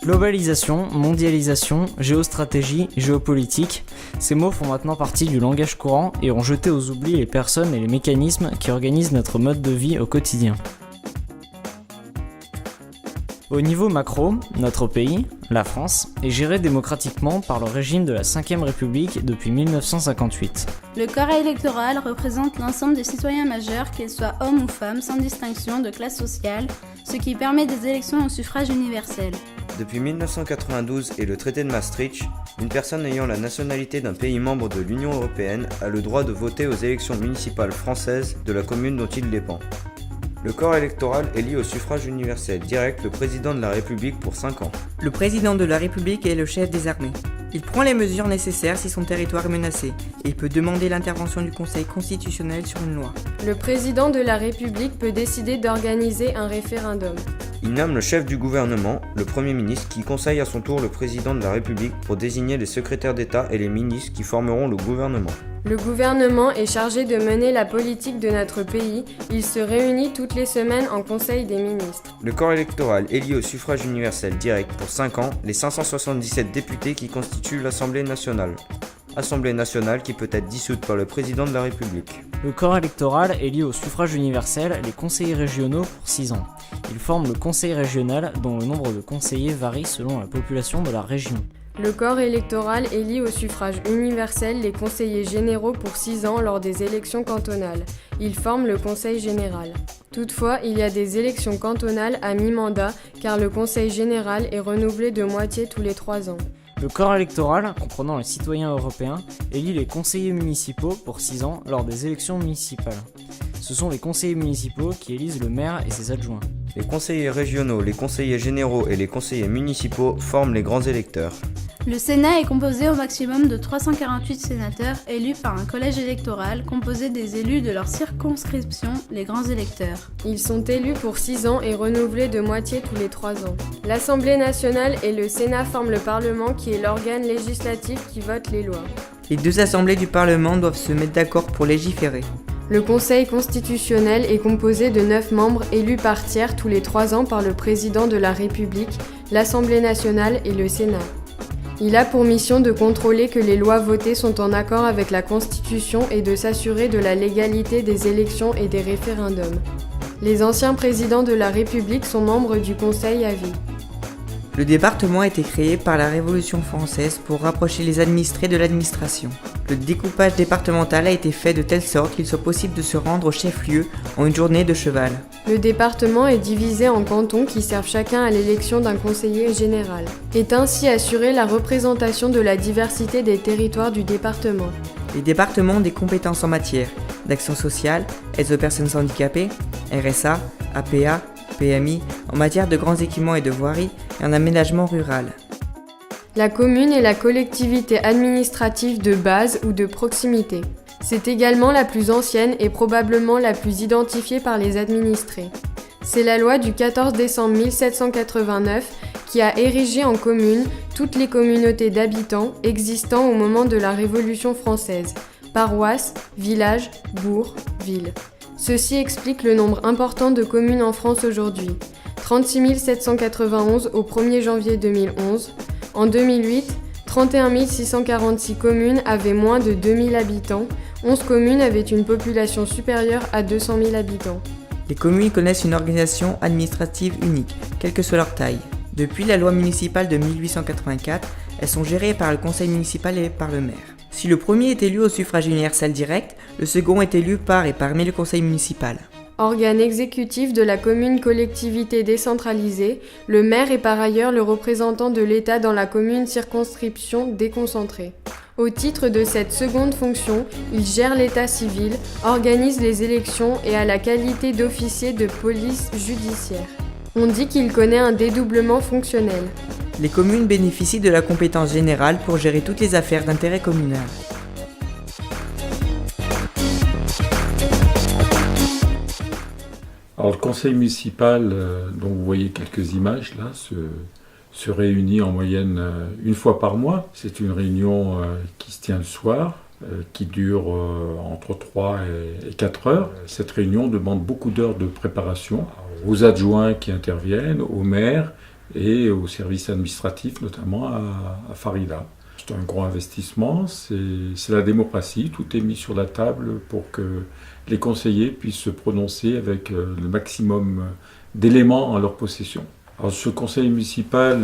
Globalisation, mondialisation, géostratégie, géopolitique, ces mots font maintenant partie du langage courant et ont jeté aux oubliettes les personnes et les mécanismes qui organisent notre mode de vie au quotidien. Au niveau macro, notre pays, la France, est géré démocratiquement par le régime de la Ve République depuis 1958. Le corps électoral représente l'ensemble des citoyens majeurs, qu'ils soient hommes ou femmes, sans distinction de classe sociale, ce qui permet des élections au suffrage universel. Depuis 1992 et le traité de Maastricht, une personne ayant la nationalité d'un pays membre de l'Union européenne a le droit de voter aux élections municipales françaises de la commune dont il dépend. Le corps électoral élit au suffrage universel direct le président de la République pour 5 ans. Le président de la République est le chef des armées. Il prend les mesures nécessaires si son territoire est menacé et il peut demander l'intervention du Conseil constitutionnel sur une loi. Le président de la République peut décider d'organiser un référendum. Il nomme le chef du gouvernement, le Premier ministre, qui conseille à son tour le président de la République pour désigner les secrétaires d'État et les ministres qui formeront le gouvernement. Le gouvernement est chargé de mener la politique de notre pays. Il se réunit toutes les semaines en Conseil des ministres. Le corps électoral élit au suffrage universel direct pour 5 ans les 577 députés qui constituent l'Assemblée nationale. Assemblée nationale qui peut être dissoute par le président de la République. Le corps électoral élit au suffrage universel les conseillers régionaux pour 6 ans. Ils forment le conseil régional dont le nombre de conseillers varie selon la population de la région. Le corps électoral élit au suffrage universel les conseillers généraux pour 6 ans lors des élections cantonales. Ils forment le conseil général. Toutefois, il y a des élections cantonales à mi-mandat car le conseil général est renouvelé de moitié tous les 3 ans. Le corps électoral, comprenant les citoyens européens, élit les conseillers municipaux pour 6 ans lors des élections municipales. Ce sont les conseillers municipaux qui élisent le maire et ses adjoints. Les conseillers régionaux, les conseillers généraux et les conseillers municipaux forment les grands électeurs. Le Sénat est composé au maximum de 348 sénateurs élus par un collège électoral composé des élus de leur circonscription, les grands électeurs. Ils sont élus pour 6 ans et renouvelés de moitié tous les 3 ans. L'Assemblée nationale et le Sénat forment le Parlement qui est l'organe législatif qui vote les lois. Les deux assemblées du Parlement doivent se mettre d'accord pour légiférer. Le Conseil constitutionnel est composé de 9 membres élus par tiers tous les 3 ans par le président de la République, l'Assemblée nationale et le Sénat. Il a pour mission de contrôler que les lois votées sont en accord avec la Constitution et de s'assurer de la légalité des élections et des référendums. Les anciens présidents de la République sont membres du Conseil à vie. Le département a été créé par la Révolution française pour rapprocher les administrés de l'administration. Le découpage départemental a été fait de telle sorte qu'il soit possible de se rendre au chef-lieu en une journée de cheval. Le département est divisé en cantons qui servent chacun à l'élection d'un conseiller général. Est ainsi assurée la représentation de la diversité des territoires du département. Les départements ont des compétences en matière d'action sociale, aide aux personnes handicapées, RSA, APA, PMI, en matière de grands équipements et de voirie et en aménagement rural. La commune est la collectivité administrative de base ou de proximité. C'est également la plus ancienne et probablement la plus identifiée par les administrés. C'est la loi du 14 décembre 1789 qui a érigé en commune toutes les communautés d'habitants existant au moment de la Révolution française, paroisses, villages, bourgs, villes. Ceci explique le nombre important de communes en France aujourd'hui. 36 791 au 1er janvier 2011. En 2008, 31 646 communes avaient moins de 2000 habitants. 11 communes avaient une population supérieure à 200 000 habitants. Les communes connaissent une organisation administrative unique, quelle que soit leur taille. Depuis la loi municipale de 1884, elles sont gérées par le conseil municipal et par le maire. Si le premier est élu au suffrage universel direct, le second est élu par et parmi le conseil municipal. Organe exécutif de la commune collectivité décentralisée, le maire est par ailleurs le représentant de l'État dans la commune circonscription déconcentrée. Au titre de cette seconde fonction, il gère l'état civil, organise les élections et a la qualité d'officier de police judiciaire. On dit qu'il connaît un dédoublement fonctionnel. Les communes bénéficient de la compétence générale pour gérer toutes les affaires d'intérêt communal. Alors le conseil municipal, dont vous voyez quelques images là, se réunit en moyenne une fois par mois. C'est une réunion qui se tient le soir. qui dure entre 3 et 4 heures. Cette réunion demande beaucoup d'heures de préparation aux adjoints qui interviennent, au maire et au service administratif, notamment à Farida. C'est un grand investissement, c'est la démocratie, tout est mis sur la table pour que les conseillers puissent se prononcer avec le maximum d'éléments en leur possession. Alors, ce conseil municipal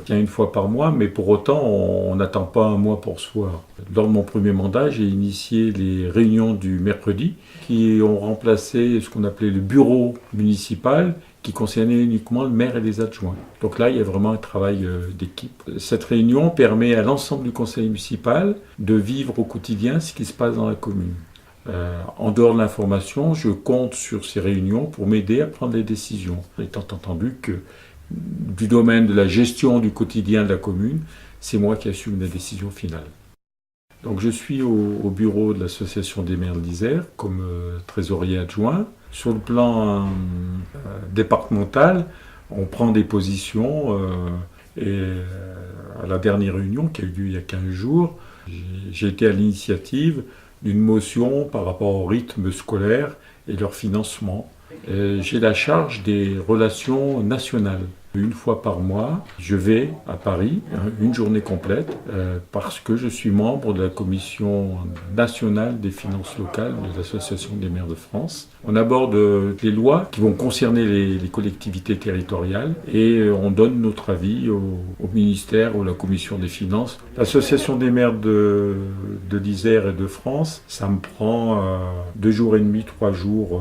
tient une fois par mois, mais pour autant, on n'attend pas un mois pour soi. Lors de mon premier mandat, j'ai initié les réunions du mercredi qui ont remplacé ce qu'on appelait le bureau municipal qui concernait uniquement le maire et les adjoints. Donc là, il y a vraiment un travail d'équipe. Cette réunion permet à l'ensemble du conseil municipal de vivre au quotidien ce qui se passe dans la commune. En dehors de l'information, je compte sur ces réunions pour m'aider à prendre des décisions, étant entendu que du domaine de la gestion du quotidien de la commune, c'est moi qui assume la décision finale. Donc je suis au bureau de l'association des maires de l'Isère comme trésorier adjoint. Sur le plan départemental, on prend des positions et à la dernière réunion qui a eu lieu il y a 15 jours, j'ai été à l'initiative d'une motion par rapport au rythme scolaire et leur financement. J'ai la charge des relations nationales. Une fois par mois, je vais à Paris, une journée complète, parce que je suis membre de la commission nationale des finances locales de l'Association des maires de France. On aborde les lois qui vont concerner les collectivités territoriales et on donne notre avis au ministère ou à la commission des finances. L'Association des maires de l'Isère et de France, ça me prend 2 jours et demi, 3 jours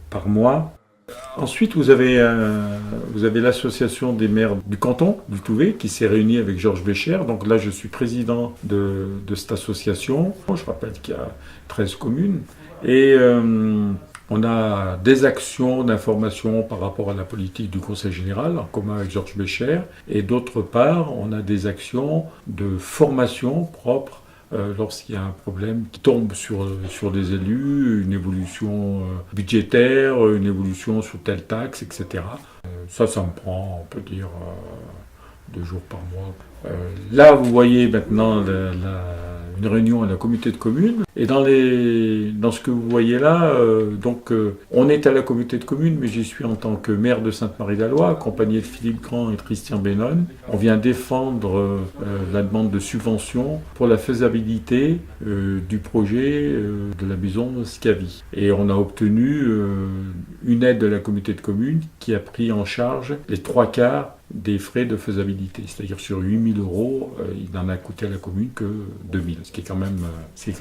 par mois. Ensuite, vous avez l'association des maires du canton du Touvet qui s'est réunie avec Georges Bécher. Donc là, je suis président de cette association. Je rappelle qu'il y a 13 communes. Et on a des actions d'information par rapport à la politique du Conseil général, en commun avec Georges Bécher. Et d'autre part, on a des actions de formation propres lorsqu'il y a un problème qui tombe sur des élus, une évolution budgétaire, une évolution sur telle taxe, etc. Ça me prend, on peut dire, 2 jours par mois. Là, vous voyez maintenant une réunion à la communauté de communes. Et dans ce que vous voyez là, on est à la communauté de communes, mais j'y suis en tant que maire de Sainte-Marie-la-Loire, accompagné de Philippe Grand et de Christian Bénon. On vient défendre la demande de subvention pour la faisabilité du projet de la maison Scavi. Et on a obtenu une aide de la communauté de communes qui a pris en charge les 3/4 des frais de faisabilité. C'est-à-dire sur 8 000 €, il n'en a coûté à la commune que 2 000, ce qui est quand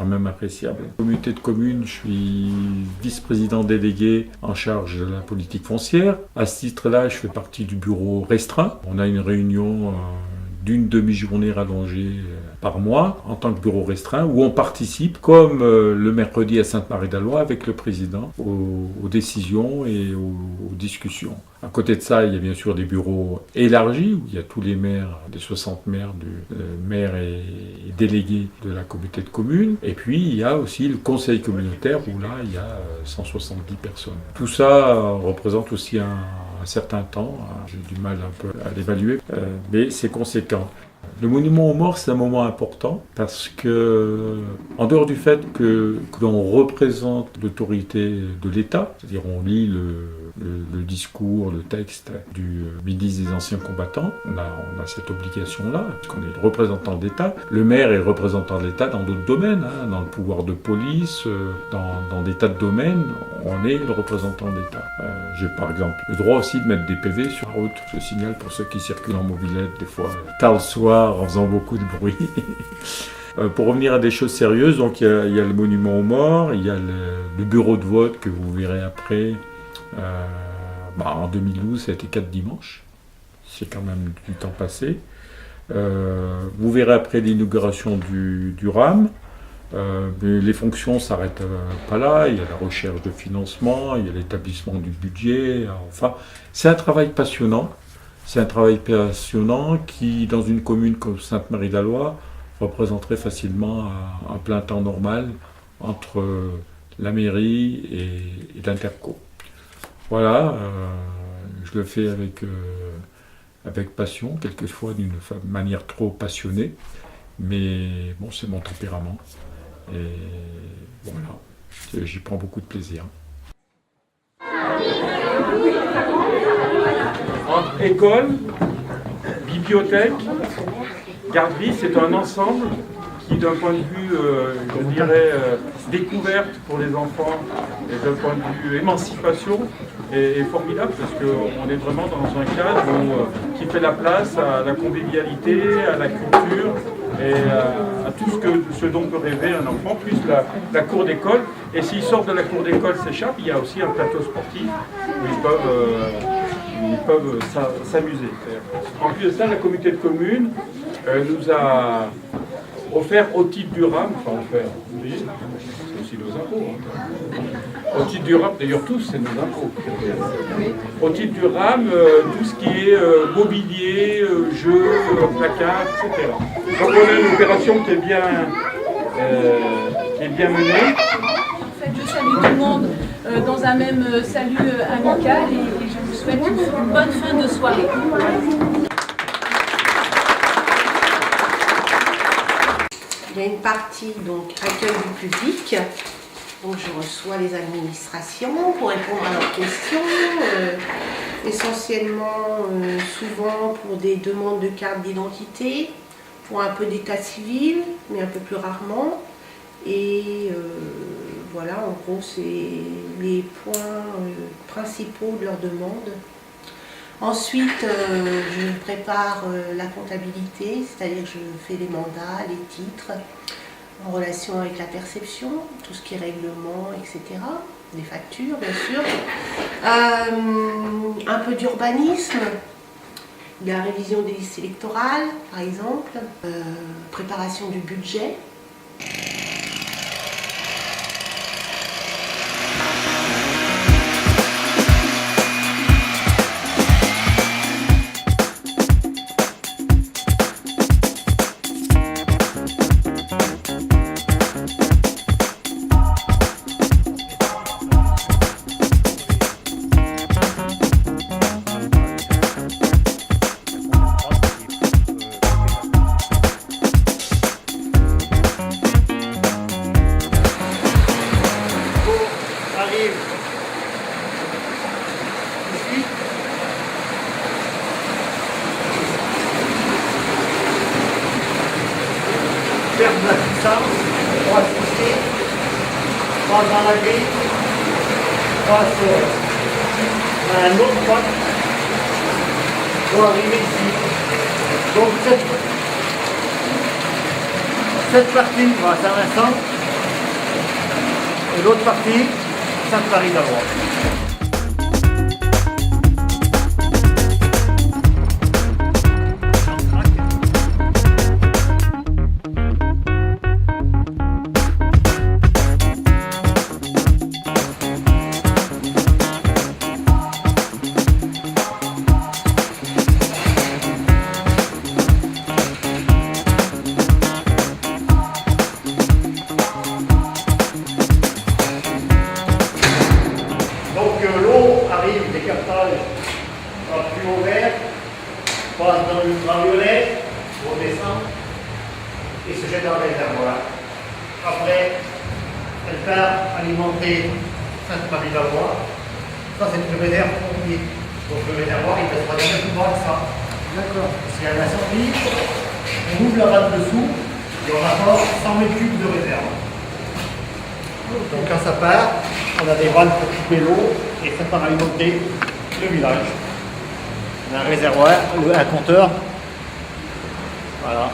même appréciable. Communauté de communes, je suis vice-président délégué en charge de la politique foncière. À ce titre-là, je fais partie du bureau restreint. On a une réunion d'une demi-journée rallongée par mois en tant que bureau restreint où on participe comme le mercredi à Sainte-Marie-la-Loire avec le président aux décisions et aux discussions. À côté de ça, il y a bien sûr des bureaux élargis où il y a tous les maires, les 60 maires, maires et délégués de la communauté de communes. Et puis il y a aussi le conseil communautaire où là il y a 170 personnes. Tout ça représente aussi un certain temps, j'ai du mal un peu à l'évaluer, mais c'est conséquent. Le monument aux morts, c'est un moment important parce que, en dehors du fait que l'on représente l'autorité de l'État, c'est-à-dire on lit le discours, le texte du ministre des Anciens Combattants, on a cette obligation-là, puisqu'on est le représentant de l'État. Le maire est le représentant de l'État dans d'autres domaines, dans le pouvoir de police, dans des tas de domaines, on est le représentant de l'État. J'ai par exemple le droit aussi de mettre des PV sur la route, je signale pour ceux qui circulent en mobilette, des fois tard le soir, en faisant beaucoup de bruit. Pour revenir à des choses sérieuses, donc il y a le monument aux morts, il y a le bureau de vote que vous verrez après. En 2012, ça a été 4 dimanches. C'est quand même du temps passé. Vous verrez après l'inauguration du RAM. Mais les fonctions ne s'arrêtent pas là. Il y a la recherche de financement, il y a l'établissement du budget. Enfin, c'est un travail passionnant. C'est un travail passionnant qui, dans une commune comme Sainte-Marie-la-Loire, représenterait facilement un plein temps normal entre la mairie et l'Interco. Voilà, je le fais avec passion, quelquefois d'une manière trop passionnée, mais bon, c'est mon tempérament. Et voilà, j'y prends beaucoup de plaisir. Entre école, bibliothèque, garderie, c'est un ensemble qui, d'un point de vue, je dirais, découverte pour les enfants et d'un point de vue émancipation, est formidable parce qu'on est vraiment dans un cadre qui fait la place à la convivialité, à la culture et à tout ce dont peut rêver un enfant, plus la cour d'école. Et s'ils sortent de la cour d'école, s'échappent, il y a aussi un plateau sportif où ils peuvent s'amuser. En plus de ça, la communauté de communes nous a offert au titre du RAM, c'est aussi nos impôts. Au titre du RAM, d'ailleurs tous, c'est nos impôts. Au titre du RAM, tout ce qui est mobilier, jeux, placards, etc. Donc on a une opération qui est bien menée. En fait, je salue tout le monde dans un même salut amical et je vous souhaite une bonne fin de soirée. Il y a une partie donc accueil du public, donc je reçois les administrations pour répondre à leurs questions, essentiellement souvent pour des demandes de carte d'identité, pour un peu d'état civil, mais un peu plus rarement. Et voilà, en gros, c'est les points principaux de leur demande. Ensuite, je prépare la comptabilité, c'est-à-dire je fais les mandats, les titres, en relation avec la perception, tout ce qui est règlement, etc. Les factures, bien sûr. Un peu d'urbanisme, la révision des listes électorales, par exemple. Préparation du budget. Ferme la puissance, on va se pousser, passe dans la grille, passe dans un autre point, pour arriver ici. Donc cette partie va à Saint-Vincent et l'autre partie, Sainte-Marie-d'Avoie. L'eau arrive des captages par tuyau vert, passe dans l'ultraviolet, redescend et se jette dans le réservoir. Après, elle part alimenter Sainte-Marie-d'Avoie. Ça, c'est une réserve pompier. Donc le réservoir, il restera bien plus bas que ça. D'accord. Si elle a sorti, on ouvre la vanne dessous et on apporte 100 mètres cubes de réserve. Donc quand ça part, on a des vannes pour couper l'eau et ça part alimenter le village. On a un réservoir, un compteur. Voilà.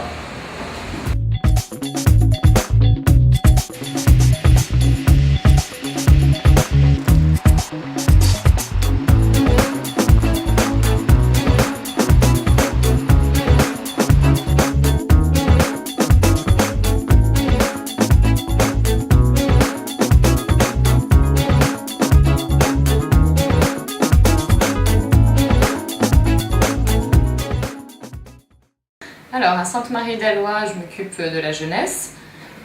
Alors, à Sainte-Marie-d'Alois, je m'occupe de la jeunesse.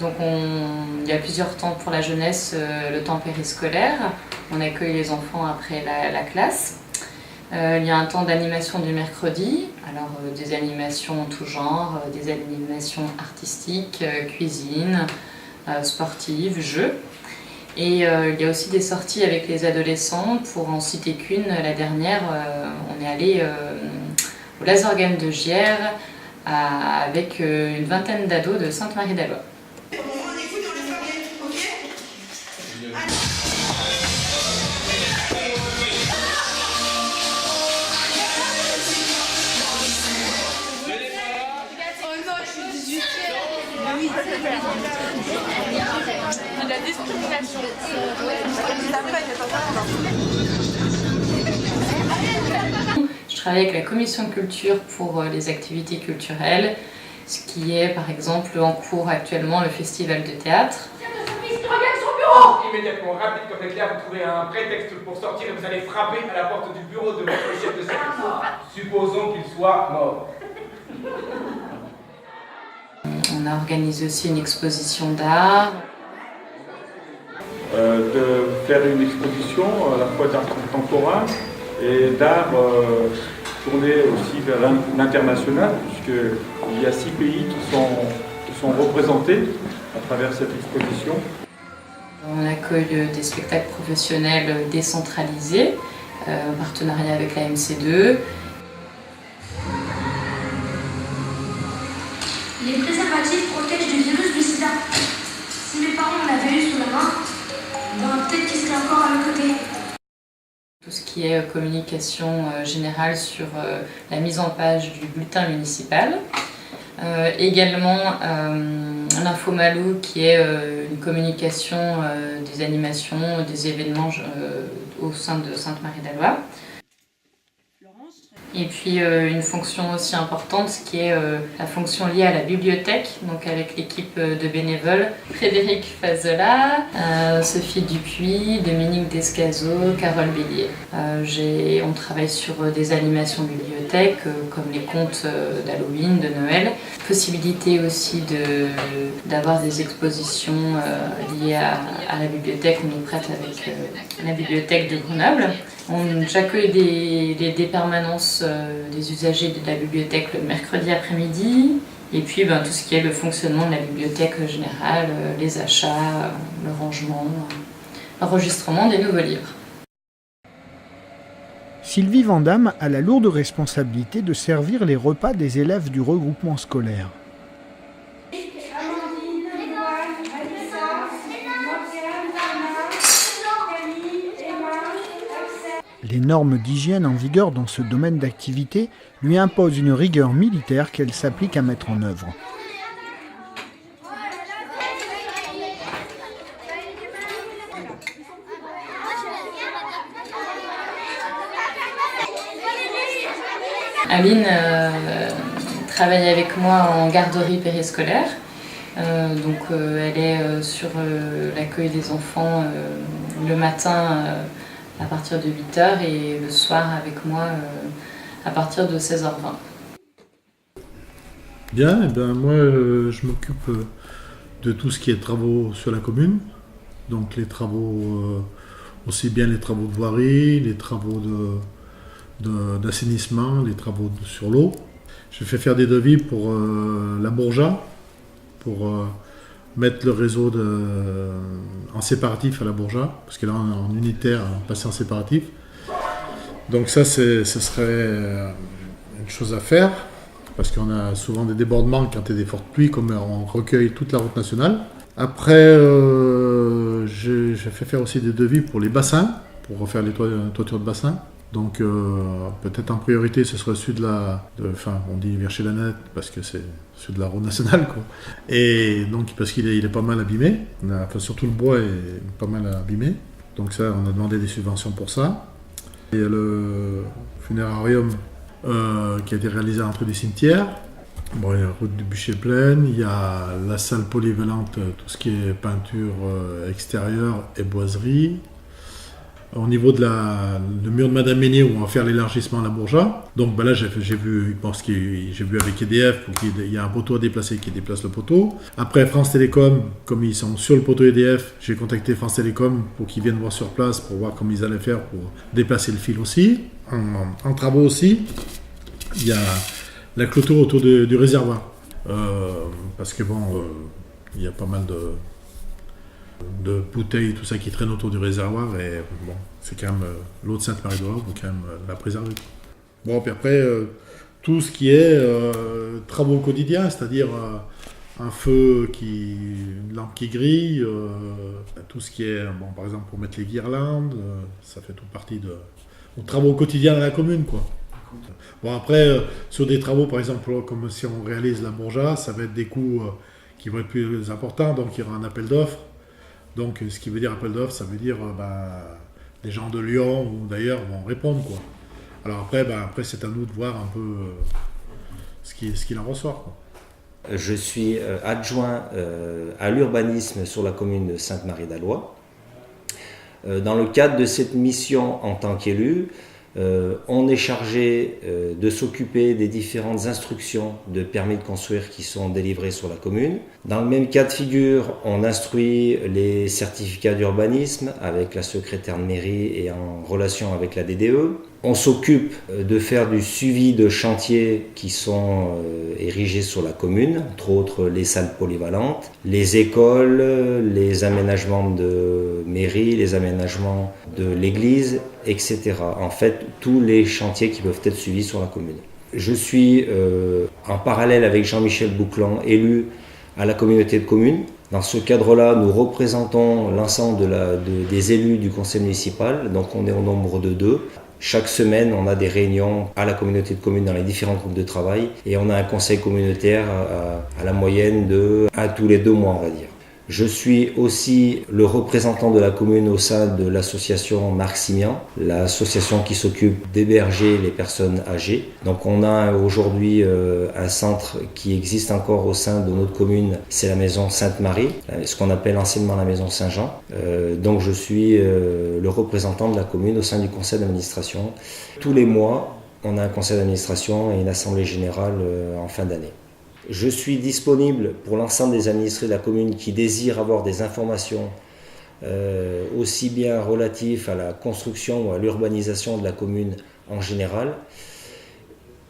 Donc, il y a plusieurs temps pour la jeunesse, le temps périscolaire. On accueille les enfants après la classe. Il y a un temps d'animation du mercredi. Alors, des animations en tout genre, des animations artistiques, cuisine, sportives, jeux. Et il y a aussi des sorties avec les adolescents. Pour en citer qu'une, la dernière, on est allé au Laser Game de Gières avec une vingtaine d'ados de Sainte-Marie-d'Alois. La discrimination. Je travaille avec la commission culture pour les activités culturelles, ce qui est par exemple en cours actuellement le festival de théâtre. Immédiatement, rapide comme éclair, vous trouvez un prétexte pour sortir et vous allez frapper à la porte du bureau de votre chef de service. Supposons qu'il soit mort. On a organisé aussi une exposition d'art. De faire une exposition à la fois d'art contemporain et d'art tourné aussi vers l'international, puisqu'il y a 6 pays qui sont représentés à travers cette exposition. On accueille des spectacles professionnels décentralisés, en partenariat avec la MC2. Les préservatifs protègent du virus du sida. Si mes parents en avaient eu sous la main, ben, peut-être qu'ils seraient encore à mes côtés. Tout ce qui est communication générale sur la mise en page du bulletin municipal. Également l'Infomalou qui est une communication des animations, des événements au sein de Sainte-Marie-d'Alois. Et puis une fonction aussi importante qui est la fonction liée à la bibliothèque, donc avec l'équipe de bénévoles, Frédéric Fazola, Sophie Dupuis, Dominique Descazeaux, Carole Bélier. On travaille sur des animations bibliothèques comme les contes d'Halloween, de Noël. Possibilité aussi d'avoir des expositions liées à la bibliothèque. On nous prête avec la bibliothèque de Grenoble. J'accueille des permanences des usagers de la bibliothèque le mercredi après-midi. Et puis tout ce qui est le fonctionnement de la bibliothèque générale, les achats, le rangement, l'enregistrement des nouveaux livres. Sylvie Vandamme a la lourde responsabilité de servir les repas des élèves du regroupement scolaire. Les normes d'hygiène en vigueur dans ce domaine d'activité lui imposent une rigueur militaire qu'elle s'applique à mettre en œuvre. Aline travaille avec moi en garderie périscolaire. Elle est sur l'accueil des enfants le matin à partir de 8h et le soir avec moi à partir de 16h20. Bien, moi je m'occupe de tout ce qui est travaux sur la commune. Donc les travaux, aussi bien les travaux de voirie, les travaux d'assainissement, les travaux sur l'eau. Je fais faire des devis pour la Bourja, pour mettre le réseau en séparatif à la Bourja, parce qu'elle est en unitaire, passer en séparatif. Donc ça, ce serait une chose à faire, parce qu'on a souvent des débordements quand il y a des fortes pluies, comme on recueille toute la route nationale. Après, j'ai fait faire aussi des devis pour les bassins, pour refaire les toitures de bassins. Donc peut-être en priorité ce serait celui on dit vers chez la Nette parce que c'est celui de la route nationale quoi. Et donc parce qu'il est pas mal abîmé, surtout le bois est pas mal abîmé. Donc ça on a demandé des subventions pour ça. Il y a le funérarium qui a été réalisé à l'entrée du cimetière. Bon, il y a la route du bûcher pleine, il y a la salle polyvalente, tout ce qui est peinture extérieure et boiserie. Au niveau le mur de Madame Meunier où on va faire l'élargissement à la Bourja. Donc là j'ai vu avec EDF pour qu'il y a un poteau à déplacer qui déplace le poteau. Après France Télécom, comme ils sont sur le poteau EDF, j'ai contacté France Télécom pour qu'ils viennent voir sur place pour voir comment ils allaient faire pour déplacer le fil aussi. En travaux aussi, il y a la clôture autour du réservoir. Parce que il y a pas mal de bouteilles, tout ça qui traîne autour du réservoir. Et bon, c'est quand même l'eau de Sainte-Marie-de-Loire, il faut quand même la préserver. Bon, puis après, tout ce qui est travaux quotidiens, c'est-à-dire un feu, une lampe qui grille, tout ce qui est, bon, par exemple, pour mettre les guirlandes, ça fait toute partie aux travaux quotidiens de la commune, quoi. Bon, après, sur des travaux, par exemple, comme si on réalise la Bourgeat, ça va être des coûts qui vont être plus importants, donc il y aura un appel d'offres. Donc, ce qui veut dire appel d'offres, ça veut dire les gens de Lyon ou d'ailleurs vont répondre, quoi. Alors après, c'est à nous de voir un peu ce qu'il en ressort, quoi. Je suis adjoint à l'urbanisme sur la commune de Sainte-Marie-d'Alloy. Dans le cadre de cette mission en tant qu'élu, on est chargé de s'occuper des différentes instructions de permis de construire qui sont délivrées sur la commune. Dans le même cas de figure, on instruit les certificats d'urbanisme avec la secrétaire de mairie et en relation avec la DDE. On s'occupe de faire du suivi de chantiers qui sont érigés sur la commune, entre autres les salles polyvalentes, les écoles, les aménagements de mairie, les aménagements de l'église, etc. En fait, tous les chantiers qui peuvent être suivis sur la commune. Je suis en parallèle avec Jean-Michel Bouclan, élu à la communauté de communes. Dans ce cadre-là, nous représentons l'ensemble des élus du conseil municipal, donc on est au nombre de 2. Chaque semaine, on a des réunions à la communauté de communes dans les différents groupes de travail et on a un conseil communautaire à la moyenne de 1 tous les 2 mois, on va dire. Je suis aussi le représentant de la commune au sein de l'association Marc Simian, l'association qui s'occupe d'héberger les personnes âgées. Donc on a aujourd'hui un centre qui existe encore au sein de notre commune, c'est la maison Sainte-Marie, ce qu'on appelle anciennement la maison Saint-Jean. Donc je suis le représentant de la commune au sein du conseil d'administration. Tous les mois, on a un conseil d'administration et une assemblée générale en fin d'année. Je suis disponible pour l'ensemble des administrés de la commune qui désirent avoir des informations aussi bien relatives à la construction ou à l'urbanisation de la commune en général.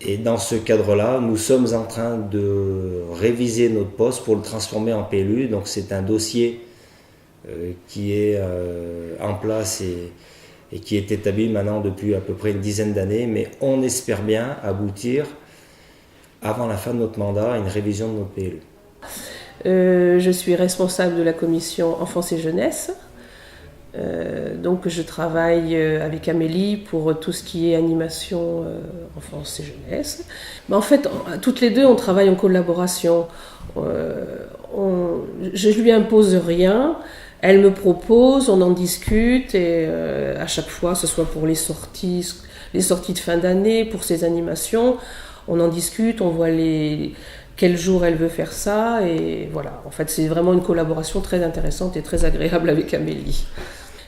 Et dans ce cadre-là, nous sommes en train de réviser notre poste pour le transformer en PLU. Donc c'est un dossier qui est en place et qui est établi maintenant depuis à peu près une dizaine d'années. Mais on espère bien aboutir avant la fin de notre mandat, à une révision de notre PLU. Je suis responsable de la commission Enfance et Jeunesse. Donc je travaille avec Amélie pour tout ce qui est animation Enfance et Jeunesse. Mais en fait, toutes les deux, on travaille en collaboration. Je lui impose rien. Elle me propose, on en discute et à chaque fois, que ce soit pour les sorties de fin d'année, pour ses animations, on en discute, on voit quel jour elle veut faire ça, et voilà. En fait, c'est vraiment une collaboration très intéressante et très agréable avec Amélie.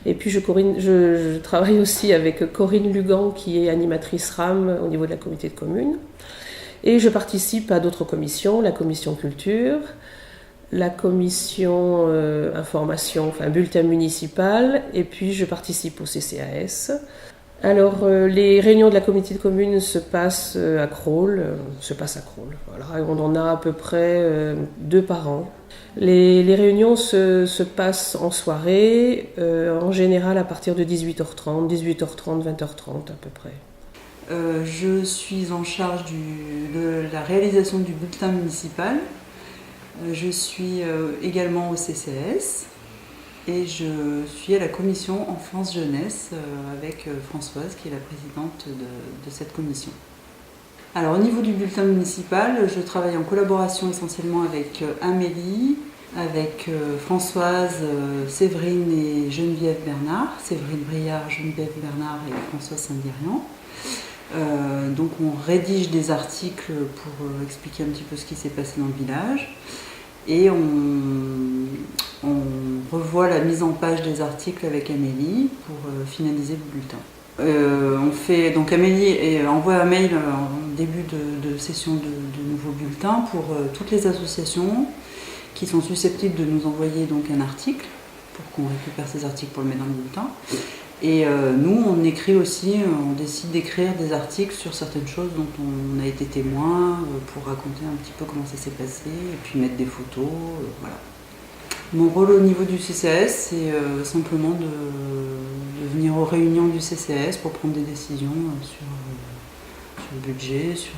Et puis je travaille aussi avec Corinne Lugan, qui est animatrice RAM au niveau de la communauté de communes. Et je participe à d'autres commissions, la commission culture, la commission information, enfin bulletin municipal, et puis je participe au CCAS. Alors, les réunions de la communauté de communes se passent à Crolles, voilà, et on en a à peu près 2 par an. Les réunions se passent en soirée, en général à partir de 18h30, 20h30 à peu près. Je suis en charge de la réalisation du bulletin municipal. Je suis également au CCAS. Et je suis à la commission Enfance-Jeunesse avec Françoise, qui est la présidente de cette commission. Alors au niveau du bulletin municipal, je travaille en collaboration essentiellement avec Amélie, avec Françoise, Séverine et Geneviève Bernard, Séverine Briard, Geneviève Bernard et Françoise Saint-Guérian. Donc on rédige des articles pour expliquer un petit peu ce qui s'est passé dans le village. Et on revoit la mise en page des articles avec Amélie pour finaliser le bulletin. Donc Amélie envoie un mail en début de session de nouveaux bulletins pour toutes les associations qui sont susceptibles de nous envoyer donc un article pour qu'on récupère ces articles pour le mettre dans le bulletin. Et nous, on écrit aussi, on décide d'écrire des articles sur certaines choses dont on a été témoin pour raconter un petit peu comment ça s'est passé et puis mettre des photos, voilà. Mon rôle au niveau du CCAS, c'est simplement de venir aux réunions du CCAS pour prendre des décisions sur le budget, sur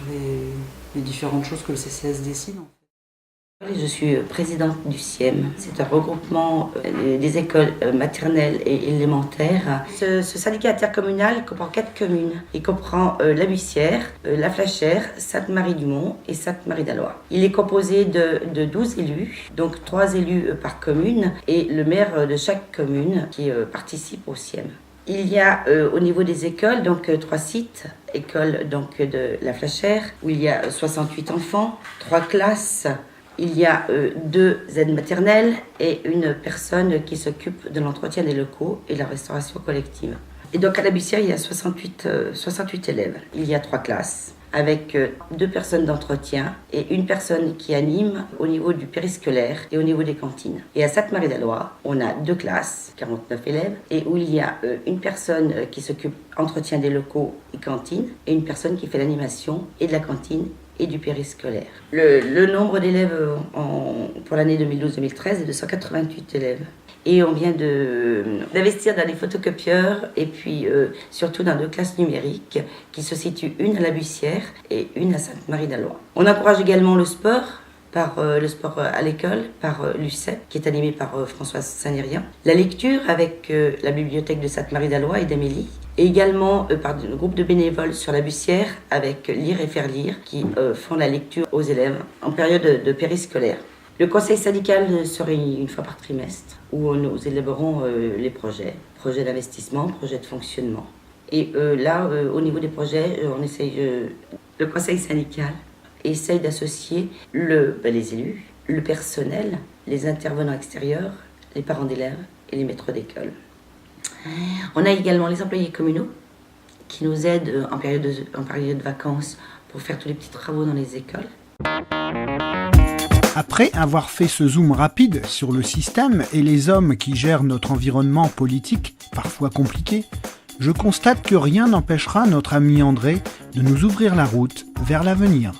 les différentes choses que le CCAS décide. Je suis présidente du CIEM. C'est un regroupement des écoles maternelles et élémentaires. Ce syndicat intercommunal comprend 4 communes. Il comprend la Bussière, la Flachère, Sainte-Marie-du-Mont et Sainte-Marie-d'Alloy. Il est composé de 12 élus, donc 3 élus par commune et le maire de chaque commune qui participe au CIEM. Il y a au niveau des écoles, donc 3 sites. École donc, de la Flachère où il y a 68 enfants, 3 classes. Il y a 2 aides maternelles et une personne qui s'occupe de l'entretien des locaux et de la restauration collective. Et donc à la Bussière, il y a 68 élèves. Il y a 3 classes avec 2 personnes d'entretien et une personne qui anime au niveau du périscolaire et au niveau des cantines. Et à Sainte-Marie-d'Alloy, on a 2 classes, 49 élèves, et où il y a une personne qui s'occupe entretien des locaux et cantines et une personne qui fait l'animation et de la cantine et du périscolaire. Le nombre d'élèves pour l'année 2012-2013 est de 188 élèves. Et on vient d'investir dans des photocopieurs et puis surtout dans 2 classes numériques qui se situent une à la Bussière et une à Sainte-Marie-d'Alloy. On encourage également le sport, le sport à l'école, par l'UCEP, qui est animé par Françoise Saint-Nérian. La lecture avec la bibliothèque de Sainte-Marie-d'Alloy et d'Amélie. Et également par le groupe de bénévoles sur la Bussière avec Lire et faire lire, qui font la lecture aux élèves en période de périscolaire. Le conseil syndical se réunit une fois par trimestre où nous élaborons les projets d'investissement, projets de fonctionnement. Et là, au niveau des projets, le conseil syndical essaye d'associer les élus, le personnel, les intervenants extérieurs, les parents d'élèves et les maîtres d'école. On a également les employés communaux qui nous aident en période de vacances pour faire tous les petits travaux dans les écoles. Après avoir fait ce zoom rapide sur le système et les hommes qui gèrent notre environnement politique, parfois compliqué, je constate que rien n'empêchera notre ami André de nous ouvrir la route vers l'avenir.